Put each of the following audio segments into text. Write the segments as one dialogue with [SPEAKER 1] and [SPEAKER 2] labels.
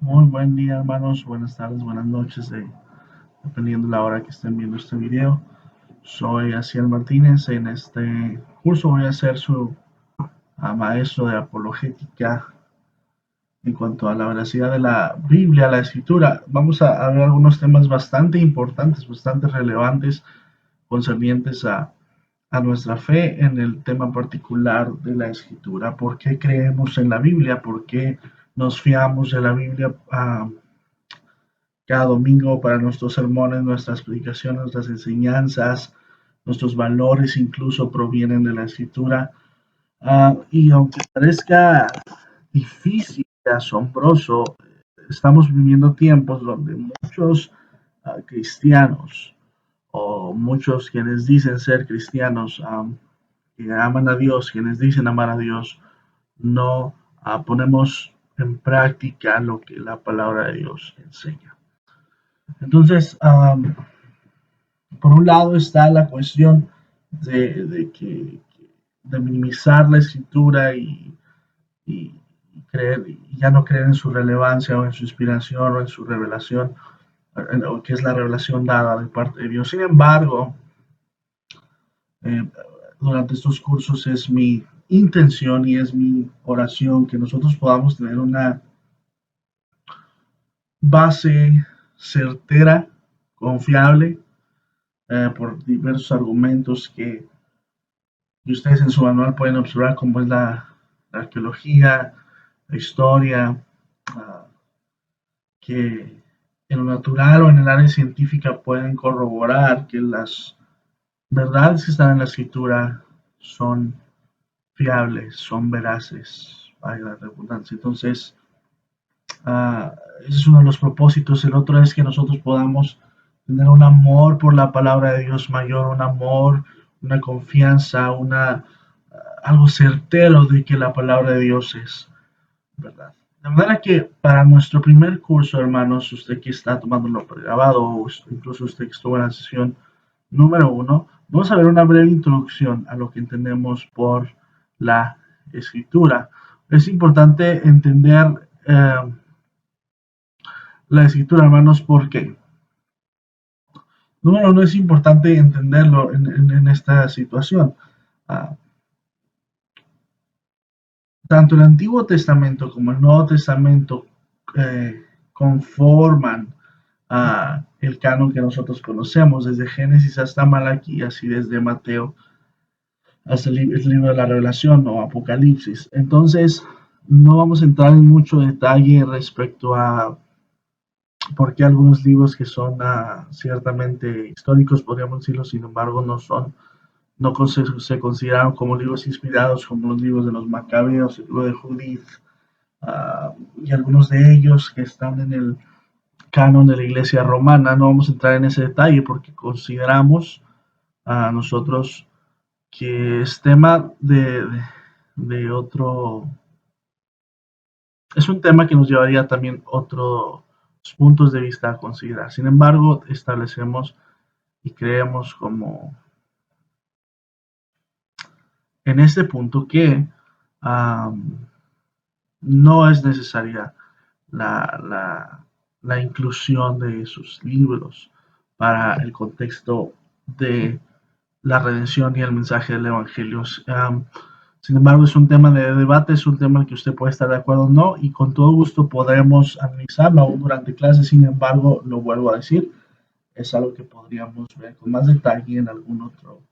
[SPEAKER 1] Muy buen día, hermanos. Buenas tardes, buenas noches, dependiendo de la hora que estén viendo este video. Soy Asiel Martínez. En este curso voy a ser su maestro de apologética en cuanto a la veracidad de la Biblia, la Escritura. Vamos a ver algunos temas bastante importantes, bastante relevantes, concernientes a nuestra fe en el tema particular de la Escritura. ¿Por qué creemos en la Biblia? ¿Por qué nos fiamos de la Biblia? Cada domingo para nuestros sermones, nuestras predicaciones, nuestras enseñanzas, nuestros valores incluso provienen de la escritura. Y aunque parezca difícil, asombroso, estamos viviendo tiempos donde muchos cristianos o muchos quienes dicen ser cristianos, que aman a Dios, quienes dicen amar a Dios, no ponemos en práctica lo que la palabra de Dios enseña. Entonces, por un lado está la cuestión de minimizar la escritura y creer, y ya no creer en su relevancia o en su inspiración o en su revelación, o que es la revelación dada de parte de Dios. Sin embargo, eh, durante estos cursos es mi intención y es mi oración que nosotros podamos tener una base certera, confiable, por diversos argumentos que ustedes en su manual pueden observar, como es la arqueología, la historia, uh, que en lo natural o en el área científica pueden corroborar que las verdades que están en la escritura son fiables, son veraces, vaya la redundancia. Entonces, ese es uno de los propósitos. El otro es que nosotros podamos tener un amor por la palabra de Dios mayor, un amor, una confianza, algo certero de que la palabra de Dios es verdad. De manera que para nuestro primer curso, hermanos, usted que está tomándolo por grabado, o incluso usted que estuvo en la sesión número 1, vamos a ver una breve introducción a lo que entendemos por la escritura. Es importante entender la escritura, hermanos, porque número 1 es importante entenderlo en esta situación. Uh, Tanto el Antiguo Testamento como el Nuevo Testamento conforman el canon que nosotros conocemos, desde Génesis hasta Malaquías y desde Mateo hasta el libro de la Revelación o Apocalipsis. Entonces, no vamos a entrar en mucho detalle respecto a por qué algunos libros que son ciertamente históricos, podríamos decirlo, sin embargo, no se consideraron como libros inspirados, como los libros de los Macabeos, el libro de Judith, y algunos de ellos que están en el canon de la Iglesia Romana. No vamos a entrar en ese detalle porque consideramos a nosotros que es tema de otro, es un tema que nos llevaría también otros puntos de vista a considerar. Sin embargo, establecemos y creemos como en este punto que no es necesaria la, la, la inclusión de sus libros para el contexto de la redención y el mensaje del Evangelio. Sin embargo, es un tema de debate, es un tema en que usted puede estar de acuerdo o no, y con todo gusto podremos analizarlo aún durante clases. Sin embargo, lo vuelvo a decir, es algo que podríamos ver con más detalle en algún otro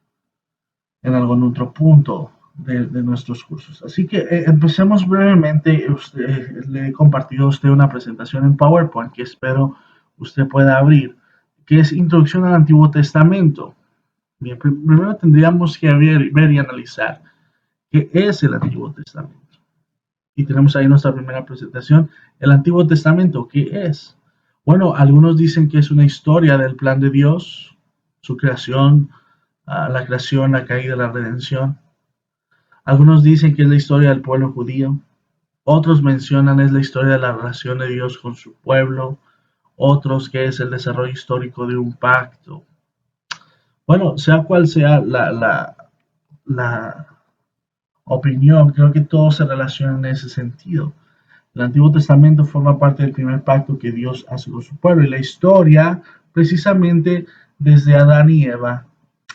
[SPEAKER 1] punto de nuestros cursos. Así que empecemos brevemente. Le he compartido a usted una presentación en PowerPoint que espero usted pueda abrir, que es Introducción al Antiguo Testamento. Bien, primero tendríamos que ver y analizar qué es el Antiguo Testamento. Y tenemos ahí nuestra primera presentación. El Antiguo Testamento, ¿qué es? Bueno, algunos dicen que es una historia del plan de Dios, su creación, la caída, la redención. Algunos dicen que es la historia del pueblo judío. Otros mencionan es la historia de la relación de Dios con su pueblo. Otros que es el desarrollo histórico de un pacto. Bueno, sea cual sea la opinión, creo que todo se relaciona en ese sentido. El Antiguo Testamento forma parte del primer pacto que Dios hace con su pueblo y la historia, precisamente desde Adán y Eva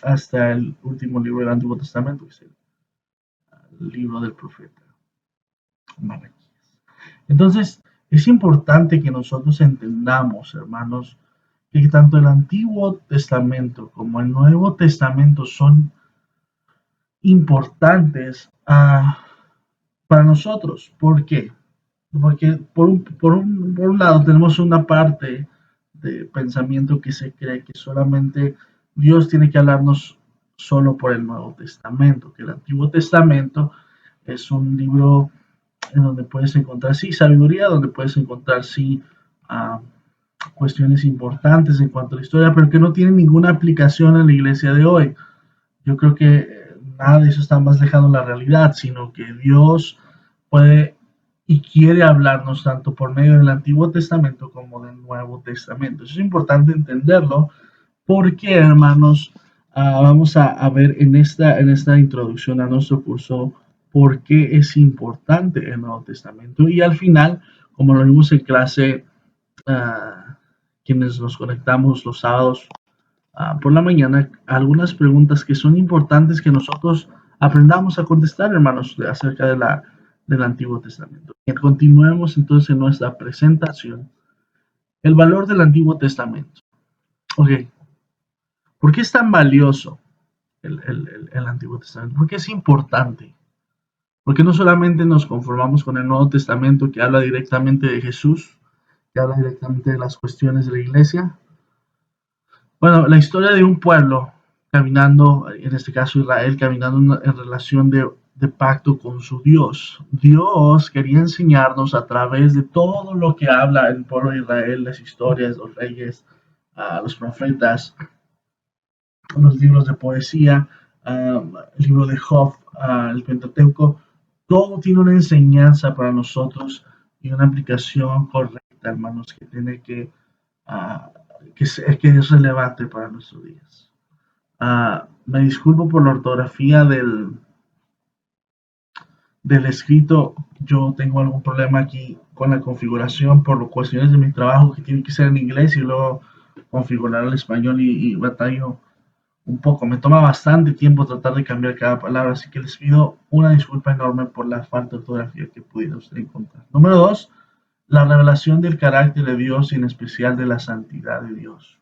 [SPEAKER 1] hasta el último libro del Antiguo Testamento, que es el libro del profeta Malaquías. Entonces, es importante que nosotros entendamos, hermanos, que tanto el Antiguo Testamento como el Nuevo Testamento son importantes para nosotros. ¿Por qué? Porque por un lado tenemos una parte de pensamiento que se cree que solamente Dios tiene que hablarnos solo por el Nuevo Testamento, que el Antiguo Testamento es un libro en donde puedes encontrar, sí, sabiduría, donde puedes encontrar, sí, uh, cuestiones importantes en cuanto a la historia, pero que no tienen ninguna aplicación en la iglesia de hoy. Yo creo que nada de eso está más lejano de la realidad, sino que Dios puede y quiere hablarnos tanto por medio del Antiguo Testamento como del Nuevo Testamento. Eso es importante entenderlo porque, hermanos, vamos a ver en esta introducción a nuestro curso por qué es importante el Nuevo Testamento. Y al final, como lo vimos en clase, quienes nos conectamos los sábados por la mañana, algunas preguntas que son importantes que nosotros aprendamos a contestar, hermanos, acerca del Antiguo Testamento. Que continuemos entonces en nuestra presentación. El valor del Antiguo Testamento. Ok, ¿por qué es tan valioso el Antiguo Testamento? ¿Por qué es importante? Porque no solamente nos conformamos con el Nuevo Testamento que habla directamente de Jesús, que habla directamente de las cuestiones de la iglesia. Bueno, la historia de un pueblo caminando, en este caso Israel, caminando en relación de pacto con su Dios. Dios quería enseñarnos a través de todo lo que habla el pueblo de Israel, las historias, los reyes, los profetas, los libros de poesía, el libro de Job, el Pentateuco, todo tiene una enseñanza para nosotros y una aplicación correcta, hermanos, que tiene que es relevante para nuestros días. Me disculpo por la ortografía del escrito. Yo tengo algún problema aquí con la configuración por cuestiones de mi trabajo que tiene que ser en inglés y luego configurar al español y batallo un poco. Me toma bastante tiempo tratar de cambiar cada palabra, así que les pido una disculpa enorme por la falta de ortografía que pudiera usted encontrar. Número 2, la revelación del carácter de Dios y en especial de la santidad de Dios.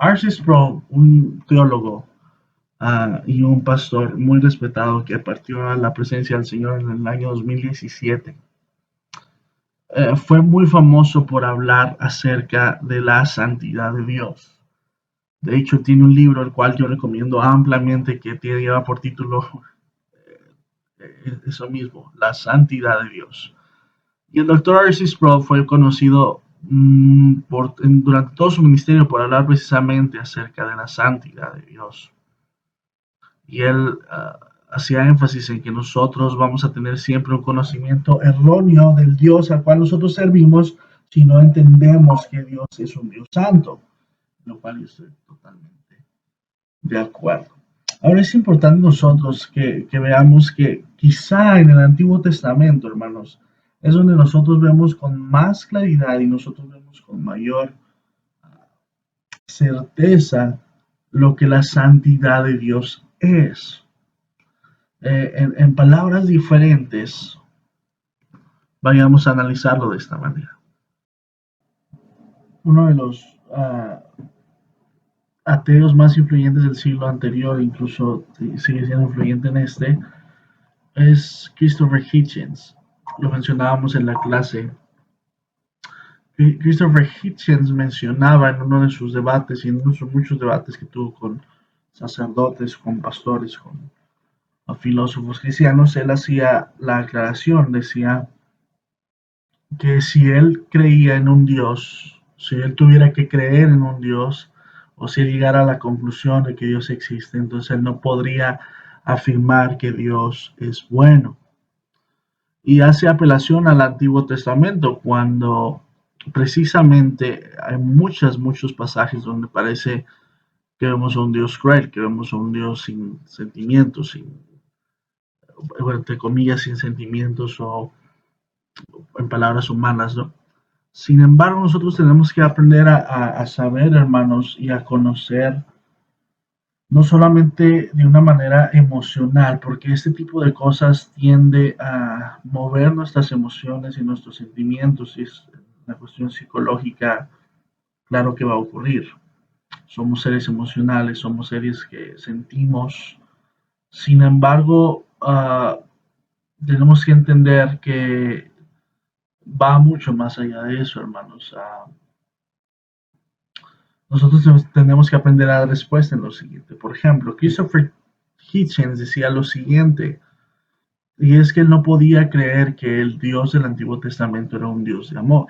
[SPEAKER 1] R.C. Sproul, un teólogo y un pastor muy respetado que partió a la presencia del Señor en el año 2017, fue muy famoso por hablar acerca de la santidad de Dios. De hecho, tiene un libro el cual yo recomiendo ampliamente que lleva por título eso mismo, la santidad de Dios. Y el doctor R.C. Sproul fue conocido durante todo su ministerio por hablar precisamente acerca de la santidad de Dios. Y él hacía énfasis en que nosotros vamos a tener siempre un conocimiento erróneo del Dios al cual nosotros servimos si no entendemos que Dios es un Dios santo, lo cual yo estoy totalmente de acuerdo. Ahora es importante nosotros que veamos que quizá en el Antiguo Testamento, hermanos, es donde nosotros vemos con más claridad y nosotros vemos con mayor certeza lo que la santidad de Dios es. En palabras diferentes, vayamos a analizarlo de esta manera. Uno de los ateos más influyentes del siglo anterior, incluso sigue siendo influyente en este, es Christopher Hitchens. Lo mencionábamos en la clase. Christopher Hitchens mencionaba en uno de sus debates y en muchos debates que tuvo con sacerdotes, con pastores, con filósofos cristianos, él hacía la aclaración, decía que si él creía en un Dios, si él tuviera que creer en un Dios, o si él llegara a la conclusión de que Dios existe, entonces él no podría afirmar que Dios es bueno. Y hace apelación al Antiguo Testamento cuando precisamente hay muchos pasajes donde parece que vemos a un Dios cruel, que vemos a un Dios sin sentimientos, sin bueno, entre comillas, sin sentimientos o en palabras humanas, ¿no? Sin embargo, nosotros tenemos que aprender a saber, hermanos, y a conocer no solamente de una manera emocional, porque este tipo de cosas tiende a mover nuestras emociones y nuestros sentimientos, y es una cuestión psicológica, claro que va a ocurrir. Somos seres emocionales, somos seres que sentimos. Sin embargo, tenemos que entender que va mucho más allá de eso, hermanos. Nosotros tenemos que aprender a dar respuesta en lo siguiente. Por ejemplo, Christopher Hitchens decía lo siguiente, y es que él no podía creer que el Dios del Antiguo Testamento era un Dios de amor.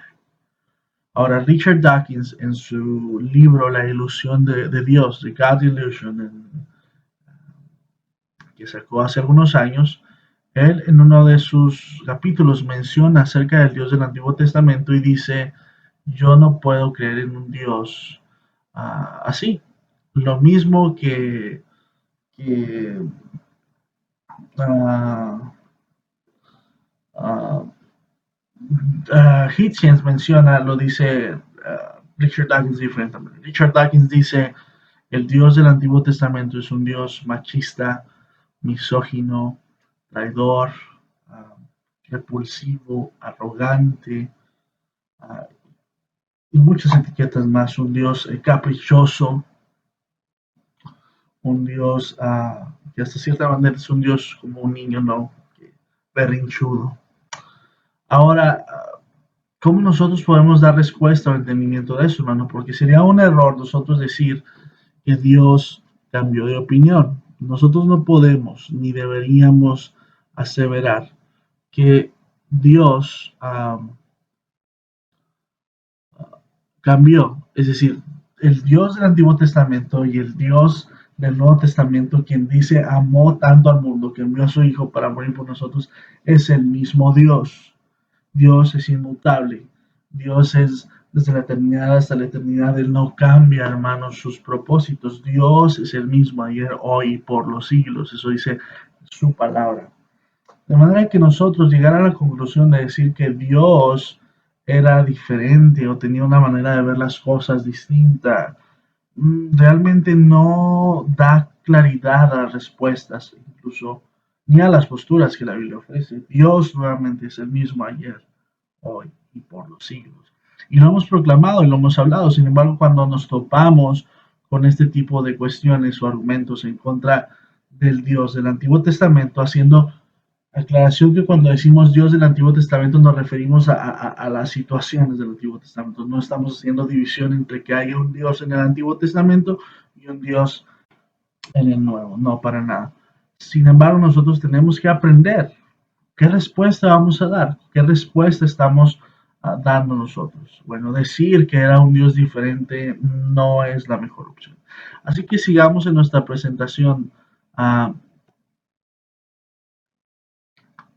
[SPEAKER 1] Ahora, Richard Dawkins, en su libro La ilusión de Dios, The God Illusion, que sacó hace algunos años, él en uno de sus capítulos menciona acerca del Dios del Antiguo Testamento y dice, yo no puedo creer en un Dios así. Lo mismo que uh, uh, Hitchens menciona, lo dice Richard Dawkins diferentemente. Richard Dawkins dice, el Dios del Antiguo Testamento es un Dios machista, misógino, traidor, uh, repulsivo, arrogante, uh, y muchas etiquetas más. Un Dios caprichoso, un Dios que hasta cierta manera es un Dios como un niño, ¿no? Berrinchudo. Ahora, ¿cómo nosotros podemos dar respuesta o entendimiento de eso, hermano? Porque sería un error nosotros decir que Dios cambió de opinión. Nosotros no podemos ni deberíamos aseverar que Dios cambió. Es decir, el Dios del Antiguo Testamento y el Dios del Nuevo Testamento, quien dice amó tanto al mundo que envió a su Hijo para morir por nosotros, es el mismo Dios. Dios es inmutable. Dios es desde la eternidad hasta la eternidad. Él no cambia, hermanos, sus propósitos. Dios es el mismo ayer, hoy y por los siglos. Eso dice su palabra. De manera que nosotros llegar a la conclusión de decir que Dios era diferente o tenía una manera de ver las cosas distinta, realmente no da claridad a las respuestas, incluso ni a las posturas que la Biblia ofrece. Dios nuevamente es el mismo ayer, hoy y por los siglos. Y lo hemos proclamado y lo hemos hablado. Sin embargo, cuando nos topamos con este tipo de cuestiones o argumentos en contra del Dios del Antiguo Testamento, haciendo aclaración que cuando decimos Dios del Antiguo Testamento nos referimos a las situaciones del Antiguo Testamento. No estamos haciendo división entre que haya un Dios en el Antiguo Testamento y un Dios en el Nuevo. No, para nada. Sin embargo, nosotros tenemos que aprender qué respuesta vamos a dar, qué respuesta estamos dando nosotros. Bueno, decir que era un Dios diferente no es la mejor opción. Así que sigamos en nuestra presentación.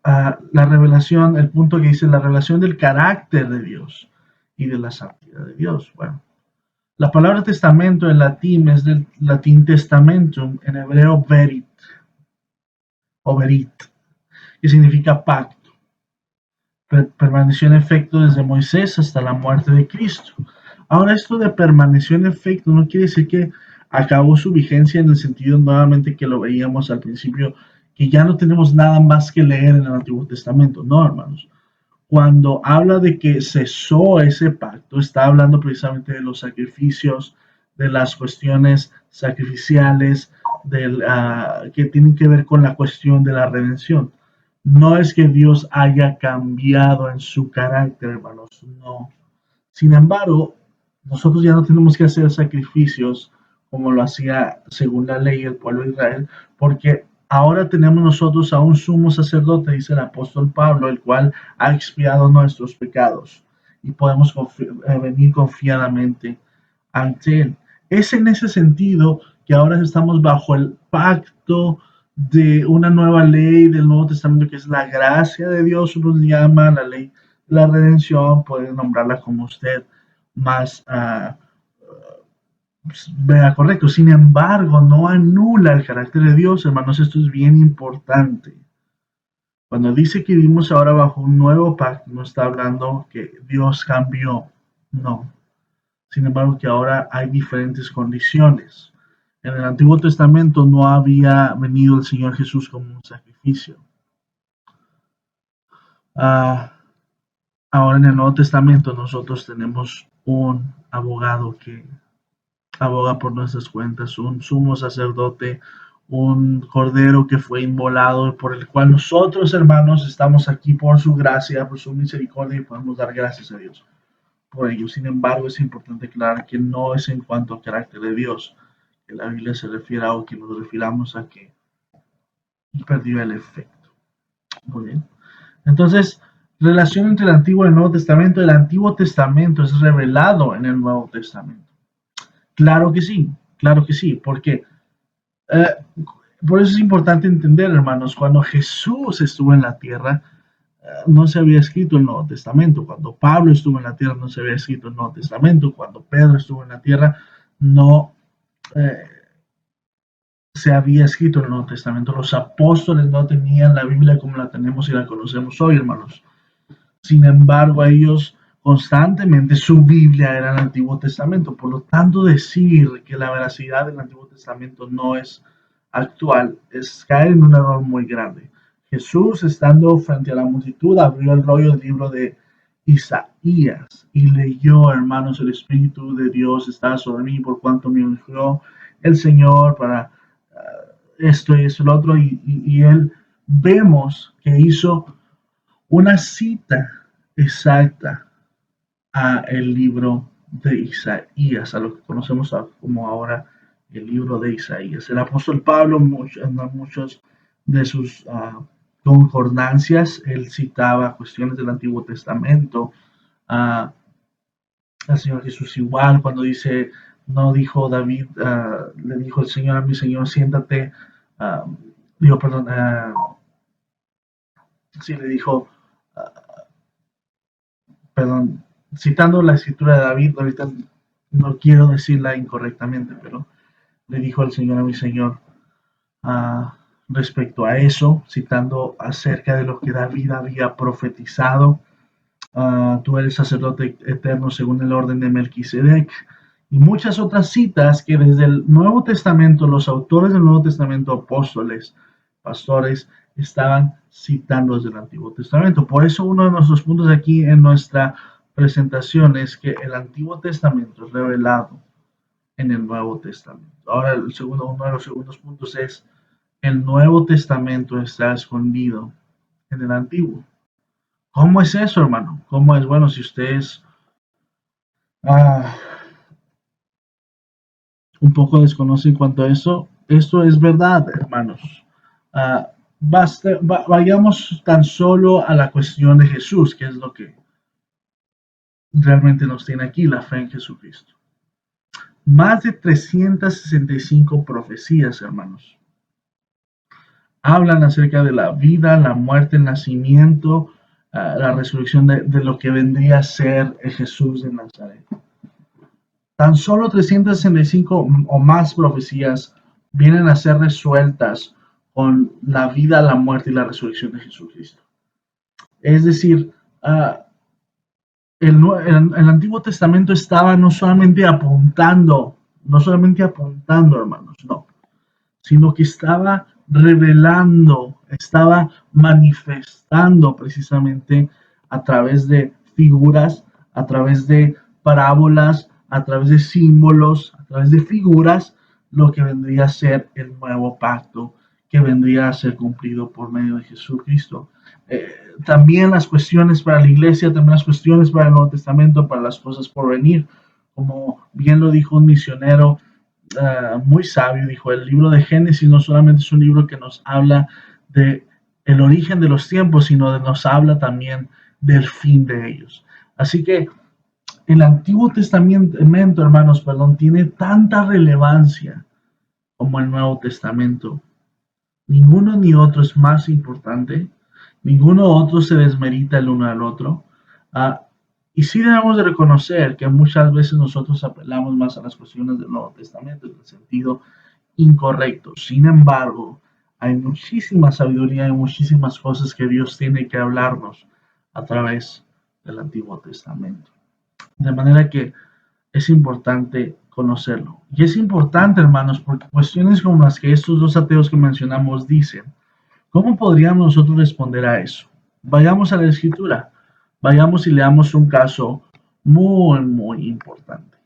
[SPEAKER 1] La revelación, el punto que dice la revelación del carácter de Dios y de la santidad de Dios. Bueno, la palabra testamento en latín es del latín testamentum, en hebreo verit o verit, que significa pacto. Permaneció en efecto desde Moisés hasta la muerte de Cristo. Ahora, esto de permaneció en efecto no quiere decir que acabó su vigencia en el sentido nuevamente que lo veíamos al principio, que ya no tenemos nada más que leer en el Antiguo Testamento. No, hermanos. Cuando habla de que cesó ese pacto, está hablando precisamente de los sacrificios, de las cuestiones sacrificiales, que tienen que ver con la cuestión de la redención. No es que Dios haya cambiado en su carácter, hermanos, no. Sin embargo, nosotros ya no tenemos que hacer sacrificios como lo hacía según la ley el pueblo de Israel, porque ahora tenemos nosotros a un sumo sacerdote, dice el apóstol Pablo, el cual ha expiado nuestros pecados y podemos venir confiadamente ante él. Es en ese sentido que ahora estamos bajo el pacto de una nueva ley del Nuevo Testamento, que es la gracia de Dios, uno le llama la ley de la redención, puede nombrarla como usted más vea correcto. Sin embargo, no anula el carácter de Dios, hermanos, esto es bien importante. Cuando dice que vivimos ahora bajo un nuevo pacto, no está hablando que Dios cambió, no. Sin embargo, que ahora hay diferentes condiciones. En el Antiguo Testamento no había venido el Señor Jesús como un sacrificio. Ah, ahora en el Nuevo Testamento nosotros tenemos un abogado que aboga por nuestras cuentas, un sumo sacerdote, un cordero que fue inmolado, por el cual nosotros, hermanos, estamos aquí por su gracia, por su misericordia, y podemos dar gracias a Dios por ello. Sin embargo, es importante aclarar que no es en cuanto al carácter de Dios que la Biblia se refiere, o que nos refiramos a que perdió el efecto. Muy bien. Entonces, relación entre el Antiguo y el Nuevo Testamento. El Antiguo Testamento es revelado en el Nuevo Testamento. Claro que sí, porque eh, por eso es importante entender, hermanos, cuando Jesús estuvo en la tierra, no se había escrito el Nuevo Testamento. Cuando Pablo estuvo en la tierra, no se había escrito el Nuevo Testamento. Cuando Pedro estuvo en la tierra, no eh, se había escrito el Nuevo Testamento. Los apóstoles no tenían la Biblia como la tenemos y la conocemos hoy, hermanos. Sin embargo, a ellos constantemente su Biblia era el Antiguo Testamento. Por lo tanto, decir que la veracidad del Antiguo Testamento no es actual es caer en un error muy grande. Jesús, estando frente a la multitud, abrió el rollo del libro de Isaías y leyó, hermanos, el Espíritu de Dios está sobre mí por cuanto me ungió el Señor para esto y eso, lo otro, y él vemos que hizo una cita exacta a el libro de Isaías, a lo que conocemos como ahora el libro de Isaías. El apóstol Pablo, en muchos de sus concordancias, él citaba cuestiones del Antiguo Testamento. Uh, al Señor Jesús igual, cuando dice, no dijo David, le dijo el Señor a mi Señor, siéntate, digo, perdón, sí le dijo, perdón, citando la escritura de David, ahorita no quiero decirla incorrectamente, pero le dijo el Señor a mi Señor respecto a eso, citando acerca de lo que David había profetizado. Tú eres sacerdote eterno según el orden de Melquisedec, y muchas otras citas que desde el Nuevo Testamento, los autores del Nuevo Testamento, apóstoles, pastores, estaban citando desde el Antiguo Testamento. Por eso uno de nuestros puntos aquí en nuestra presentación es que el Antiguo Testamento es revelado en el Nuevo Testamento. Ahora, uno de los segundos puntos es el Nuevo Testamento está escondido en el Antiguo. ¿Cómo es eso, hermano? ¿Cómo es? Bueno, si ustedes ah, un poco desconocen cuanto a eso, esto es verdad, hermanos. Ah, vayamos tan solo a la cuestión de Jesús, que es lo que realmente nos tiene aquí, la fe en Jesucristo. Más de 365 profecías, hermanos, hablan acerca de la vida, la muerte, el nacimiento, la resurrección de lo que vendría a ser el Jesús de Nazaret. Tan solo 365 o más profecías vienen a ser resueltas con la vida, la muerte y la resurrección de Jesucristo. Es decir, el Antiguo Testamento estaba no solamente apuntando, hermanos, no, sino que estaba revelando, estaba manifestando precisamente a través de figuras, a través de parábolas, a través de símbolos, a través de figuras, lo que vendría a ser el nuevo pacto que vendría a ser cumplido por medio de Jesucristo. También las cuestiones para la iglesia, también las cuestiones para el Nuevo Testamento, para las cosas por venir, como bien lo dijo un misionero muy sabio, dijo, el libro de Génesis no solamente es un libro que nos habla de el origen de los tiempos, sino nos habla también del fin de ellos. Así que el Antiguo Testamento, hermanos, perdón, tiene tanta relevancia como el Nuevo Testamento. Ninguno ni otro es más importante, ninguno otro se desmerita el uno al otro. Y sí debemos de reconocer que muchas veces nosotros apelamos más a las cuestiones del Nuevo Testamento en el sentido incorrecto. Sin embargo, Hay muchísima sabiduría y muchísimas cosas que Dios tiene que hablarnos a través del Antiguo Testamento. De manera que es importante conocerlo. Y es importante, hermanos, porque cuestiones como las que estos dos ateos que mencionamos dicen, ¿cómo podríamos nosotros responder a eso? Vayamos a la Escritura, vayamos y leamos un caso muy importante.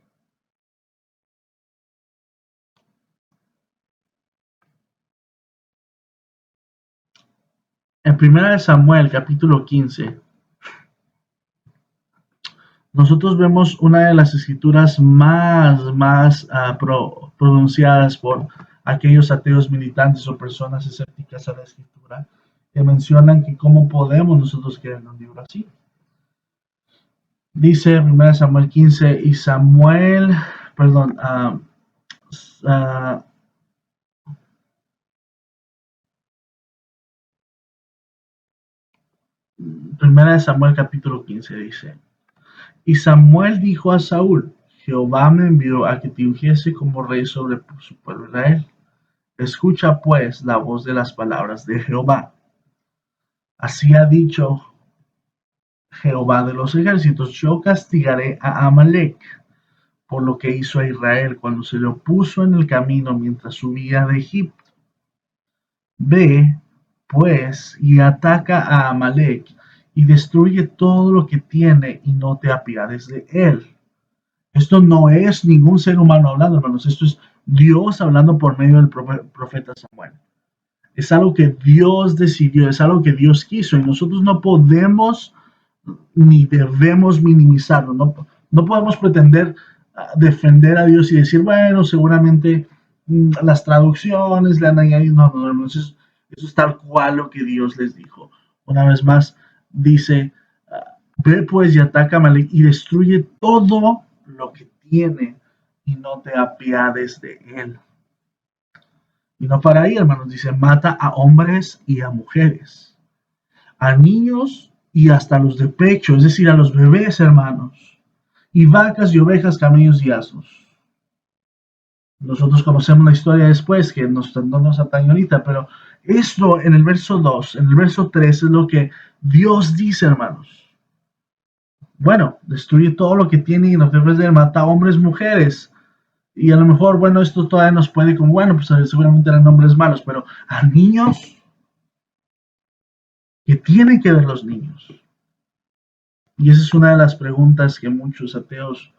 [SPEAKER 1] En 1 Samuel, capítulo 15, nosotros vemos una de las escrituras más pronunciadas por aquellos ateos militantes o personas escépticas a la escritura, que mencionan que cómo podemos nosotros creer en un libro así. Dice 1 Samuel 15, y Samuel, perdón, 1 Samuel capítulo 15 dice, y Samuel dijo a Saúl, Jehová me envió a que te ungiese como rey sobre su pueblo Israel. Escucha pues la voz de las palabras de Jehová. Así ha dicho Jehová de los ejércitos, yo castigaré a Amalek por lo que hizo a Israel cuando se le opuso en el camino mientras subía de Egipto. Ve, pues, y ataca a Amalek y destruye todo lo que tiene y no te apiades de él. Esto no es ningún ser humano hablando, hermanos, esto es Dios hablando por medio del profeta Samuel. Es algo que Dios decidió, es algo que Dios quiso y nosotros no podemos ni debemos minimizarlo. No podemos pretender defender a Dios y decir, bueno, seguramente las traducciones le han añadido. No, eso es tal cual lo que Dios les dijo. Una vez más, dice, ve pues y ataca a Amalek y destruye todo lo que tiene y no te apiades de él. Y no para ahí, hermanos, dice, mata a hombres y a mujeres, a niños y hasta los de pecho, es decir, a los bebés, hermanos, y vacas y ovejas, camellos y asnos. Nosotros conocemos la historia después, que no nos atañe ahorita, pero esto en el verso 2, en el verso 3 es lo que Dios dice, hermanos. Bueno, destruye todo lo que tiene y no te de mata a hombres, mujeres. Y a lo mejor, bueno, esto todavía nos puede como, bueno, pues seguramente eran hombres malos, pero a niños, ¿qué tienen que ver los niños? Y esa es una de las preguntas que muchos ateos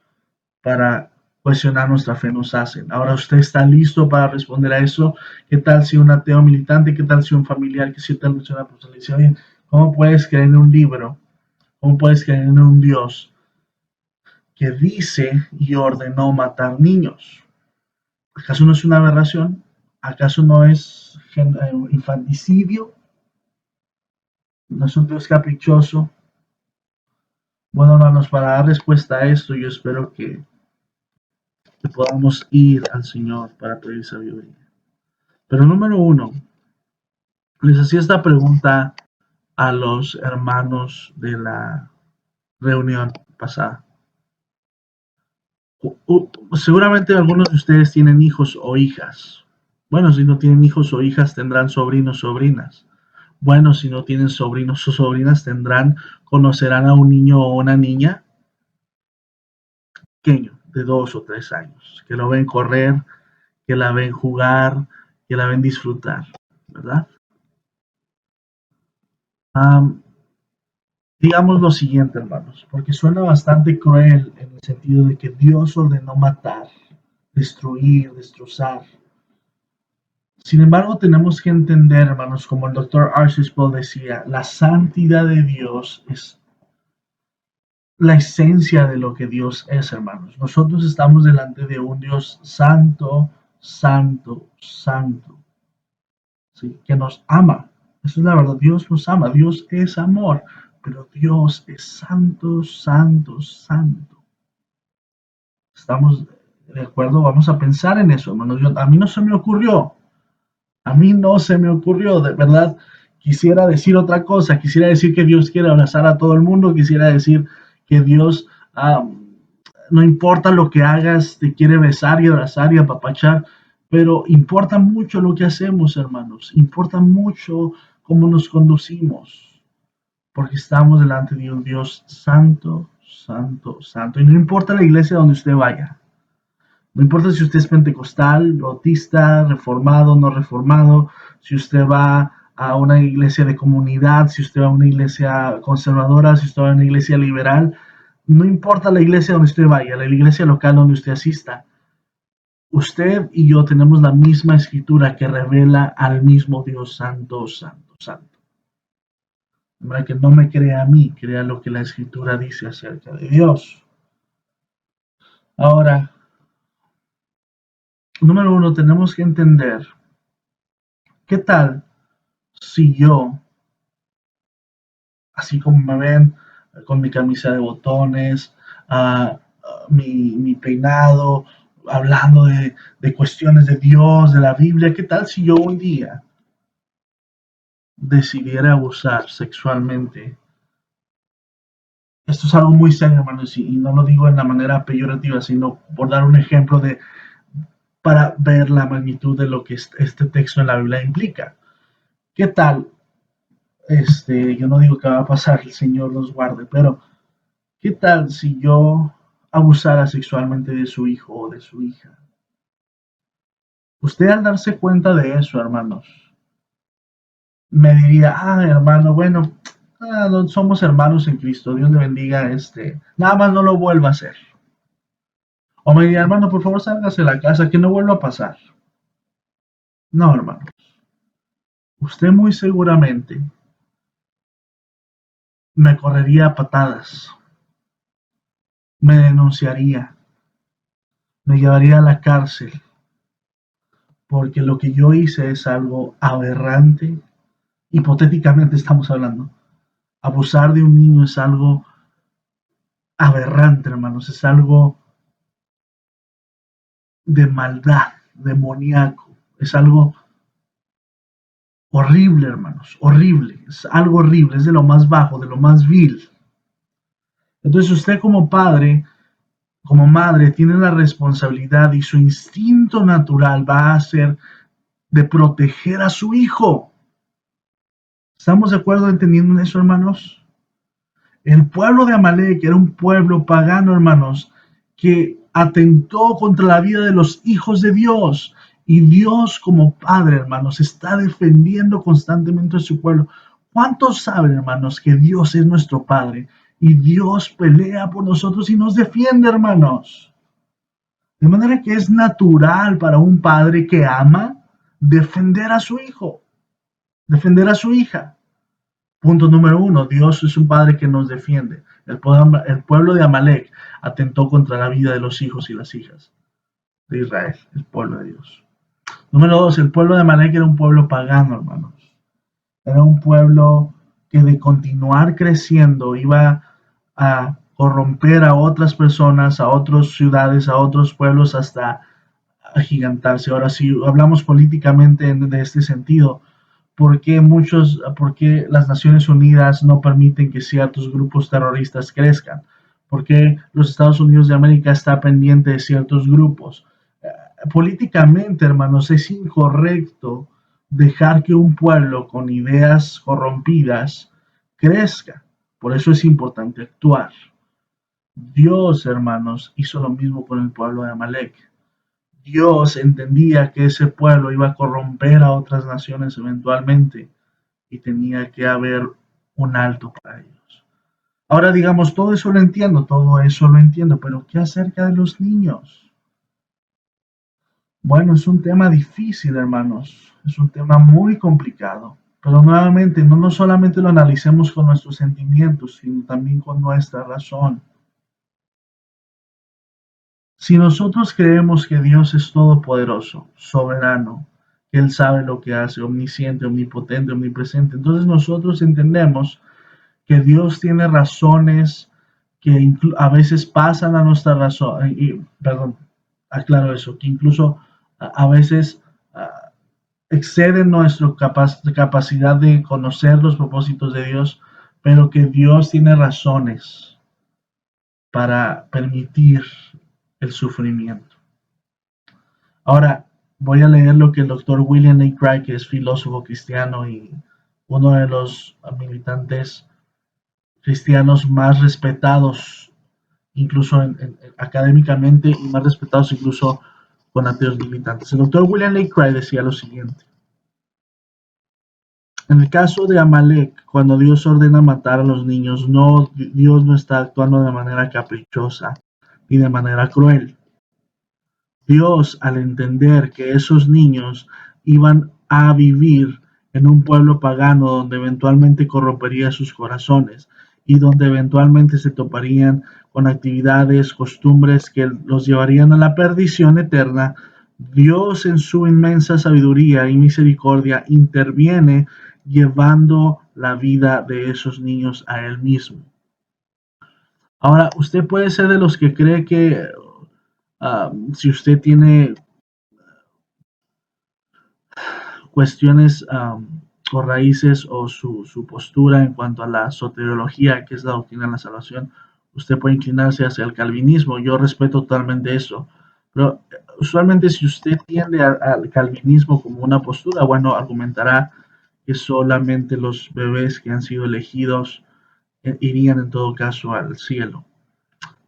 [SPEAKER 1] para cuestionar nuestra fe nos hacen. Ahora, ¿usted está listo para responder a eso? ¿Qué tal si un ateo militante? ¿Qué tal si un familiar que siente mucho la persona le dice, oye, ¿cómo puedes creer en un libro? ¿Cómo puedes creer en un Dios que dice y ordenó matar niños? ¿Acaso no es una aberración? ¿Acaso no es infanticidio? ¿No es un Dios caprichoso? Bueno, hermanos, para dar respuesta a esto, yo espero que podamos ir al Señor para pedir sabiduría. Pero número uno, les hacía esta pregunta a los hermanos de la reunión pasada. Seguramente algunos de ustedes tienen hijos o hijas. Bueno, si no tienen hijos o hijas, tendrán sobrinos o sobrinas. Bueno, si no tienen sobrinos o sobrinas, conocerán a un niño o una niña pequeño, de 2 o 3 años, que lo ven correr, que la ven jugar, que la ven disfrutar, ¿verdad? Digamos lo siguiente, hermanos, porque suena bastante cruel en el sentido de que Dios ordenó matar, destruir, destrozar. Sin embargo, tenemos que entender, hermanos, como el doctor Arcis Paul decía, la santidad de Dios es la esencia de lo que Dios es, hermanos. Nosotros estamos delante de un Dios santo, santo, santo, ¿sí? Que nos ama. Eso es la verdad, Dios nos ama, Dios es amor, pero Dios es santo, santo, santo. ¿Estamos de acuerdo? Vamos a pensar en eso, hermanos. A mí no se me ocurrió, de verdad. Quisiera decir otra cosa, quisiera decir que Dios quiere abrazar a todo el mundo, quisiera decir que Dios, no importa lo que hagas, te quiere besar y abrazar y apapachar. Pero importa mucho lo que hacemos, hermanos. Importa mucho cómo nos conducimos. Porque estamos delante de un Dios santo, santo, santo. Y no importa la iglesia donde usted vaya. No importa si usted es pentecostal, bautista, reformado, no reformado, si usted va a una iglesia de comunidad, si usted va a una iglesia conservadora, si usted va a una iglesia liberal, no importa la iglesia donde usted vaya, la iglesia local donde usted asista. Usted y yo tenemos la misma escritura que revela al mismo Dios santo, santo, santo. De manera que no me crea a mí, crea lo que la escritura dice acerca de Dios. Ahora, número uno, tenemos que entender, ¿qué tal si yo, así como me ven, con mi camisa de botones, mi peinado, hablando de cuestiones de Dios, de la Biblia, ¿qué tal si yo un día decidiera abusar sexualmente? Esto es algo muy serio, hermanos, y no lo digo en la manera peyorativa, sino por dar un ejemplo para ver la magnitud de lo que este texto en la Biblia implica. ¿Qué tal? Yo no digo que va a pasar, el Señor nos guarde, pero ¿qué tal si yo abusara sexualmente de su hijo o de su hija? Usted al darse cuenta de eso, hermanos, me diría, hermano, bueno, no, somos hermanos en Cristo, Dios le bendiga, nada más no lo vuelva a hacer. O me diría, hermano, por favor, sálgase de la casa, que no vuelva a pasar. No, hermano, usted muy seguramente me correría a patadas, me denunciaría, me llevaría a la cárcel, porque lo que yo hice es algo aberrante. Hipotéticamente estamos hablando. Abusar de un niño es algo aberrante, hermanos, es algo de maldad, demoníaco, es algo horrible, hermanos, horrible, es algo horrible, es de lo más bajo, de lo más vil. Entonces usted como padre, como madre, tiene la responsabilidad y su instinto natural va a ser de proteger a su hijo. ¿Estamos de acuerdo entendiendo en eso, hermanos? El pueblo de Amalek era un pueblo pagano, hermanos, que atentó contra la vida de los hijos de Dios. Y Dios como Padre, hermanos, está defendiendo constantemente a su pueblo. ¿Cuántos saben, hermanos, que Dios es nuestro Padre? Y Dios pelea por nosotros y nos defiende, hermanos. De manera que es natural para un padre que ama defender a su hijo, defender a su hija. Punto número uno, Dios es un Padre que nos defiende. El pueblo de Amalek atentó contra la vida de los hijos y las hijas de Israel, el pueblo de Dios. Número dos, el pueblo de Amalek era un pueblo pagano, hermanos. Era un pueblo que de continuar creciendo iba a corromper a otras personas, a otras ciudades, a otros pueblos hasta agigantarse. Ahora, si hablamos políticamente de este sentido, ¿por qué las Naciones Unidas no permiten que ciertos grupos terroristas crezcan? ¿Por qué los Estados Unidos de América está pendiente de ciertos grupos? Políticamente, hermanos, es incorrecto dejar que un pueblo con ideas corrompidas crezca. Por eso es importante actuar. Dios, hermanos, hizo lo mismo con el pueblo de Amalek. Dios entendía que ese pueblo iba a corromper a otras naciones eventualmente y tenía que haber un alto para ellos. Ahora digamos, todo eso lo entiendo, pero ¿qué acerca de los niños? Bueno, es un tema difícil, hermanos, es un tema muy complicado, pero nuevamente no solamente lo analicemos con nuestros sentimientos, sino también con nuestra razón. Si nosotros creemos que Dios es todopoderoso, soberano, que Él sabe lo que hace, omnisciente, omnipotente, omnipresente, entonces nosotros entendemos que Dios tiene razones que a veces pasan a nuestra razón, perdón, aclaro eso, que incluso a veces exceden nuestra capacidad de conocer los propósitos de Dios, pero que Dios tiene razones para permitir el sufrimiento. Ahora, voy a leer lo que el doctor William Lane Craig, que es filósofo cristiano y uno de los militantes cristianos más respetados, incluso académicamente, y más respetados incluso con ateos militantes. El doctor William Lane Craig decía lo siguiente: en el caso de Amalek, cuando Dios ordena matar a los niños, Dios no está actuando de manera caprichosa ni de manera cruel. Dios, al entender que esos niños iban a vivir en un pueblo pagano donde eventualmente corrompería sus corazones y donde eventualmente se toparían con actividades, costumbres que los llevarían a la perdición eterna, Dios en su inmensa sabiduría y misericordia interviene llevando la vida de esos niños a Él mismo. Ahora, usted puede ser de los que cree que si usted tiene cuestiones o raíces o su postura en cuanto a la soteriología, que es la doctrina de la salvación, usted puede inclinarse hacia el calvinismo. Yo respeto totalmente eso. Pero usualmente si usted tiende al calvinismo como una postura, bueno, argumentará que solamente los bebés que han sido elegidos irían en todo caso al cielo.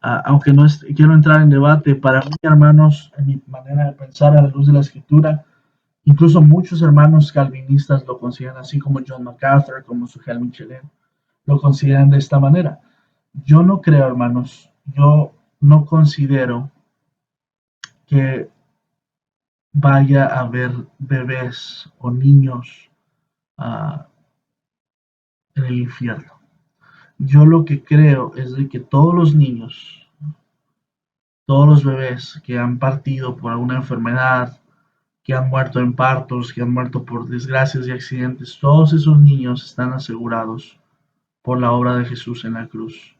[SPEAKER 1] Aunque no quiero entrar en debate, para mí, hermanos, en mi manera de pensar a la luz de la escritura, incluso muchos hermanos calvinistas lo consideran así, como John MacArthur, como Sujel Michelin, lo consideran de esta manera. Yo no creo, hermanos, yo no considero que vaya a haber bebés o niños uh, en el infierno. Yo lo que creo es de que todos los niños, todos los bebés que han partido por alguna enfermedad, que han muerto en partos, que han muerto por desgracias y accidentes, todos esos niños están asegurados por la obra de Jesús en la cruz.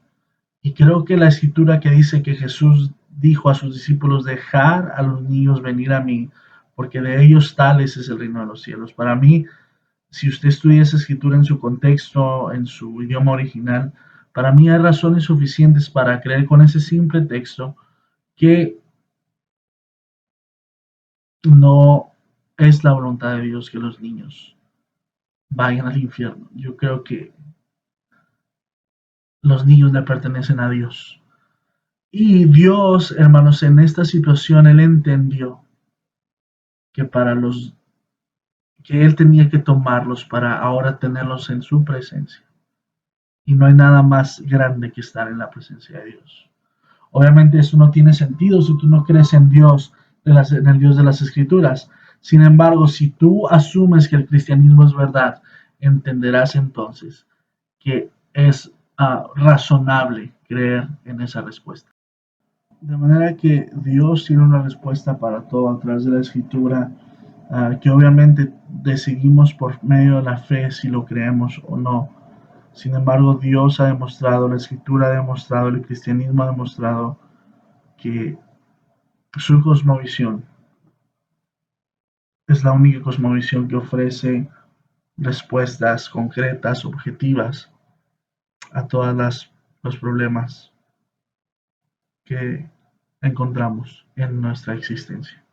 [SPEAKER 1] Y creo que la escritura que dice que Jesús dijo a sus discípulos: dejar a los niños venir a mí, porque de ellos tales es el reino de los cielos. Para mí, si usted estudia esa escritura en su contexto, en su idioma original, para mí hay razones suficientes para creer con ese simple texto que no es la voluntad de Dios que los niños vayan al infierno. Yo creo que los niños le pertenecen a Dios. Y Dios, hermanos, en esta situación, Él entendió que que Él tenía que tomarlos para ahora tenerlos en su presencia. Y no hay nada más grande que estar en la presencia de Dios. Obviamente eso no tiene sentido si tú no crees en Dios, en el Dios de las Escrituras. Sin embargo, si tú asumes que el cristianismo es verdad, entenderás entonces que es razonable creer en esa respuesta. De manera que Dios tiene una respuesta para todo a través de la escritura, que obviamente decidimos por medio de la fe si lo creemos o no. Sin embargo, Dios ha demostrado, la escritura ha demostrado, el cristianismo ha demostrado que su cosmovisión es la única cosmovisión que ofrece respuestas concretas, objetivas a todos los problemas que encontramos en nuestra existencia.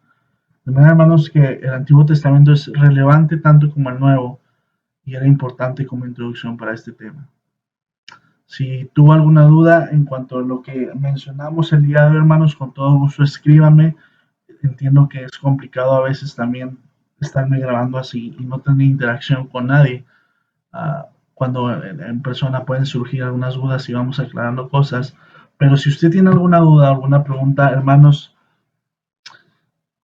[SPEAKER 1] De manera, hermanos, que el Antiguo Testamento es relevante tanto como el Nuevo y era importante como introducción para este tema. Si tuvo alguna duda en cuanto a lo que mencionamos el día de hoy, hermanos, con todo gusto escríbame. Entiendo que es complicado a veces también estarme grabando así y no tener interacción con nadie. Cuando en persona pueden surgir algunas dudas y vamos aclarando cosas. Pero si usted tiene alguna duda, alguna pregunta, hermanos,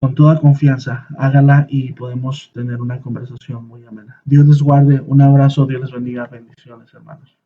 [SPEAKER 1] con toda confianza, hágala y podemos tener una conversación muy amena. Dios les guarde, un abrazo, Dios les bendiga, bendiciones, hermanos.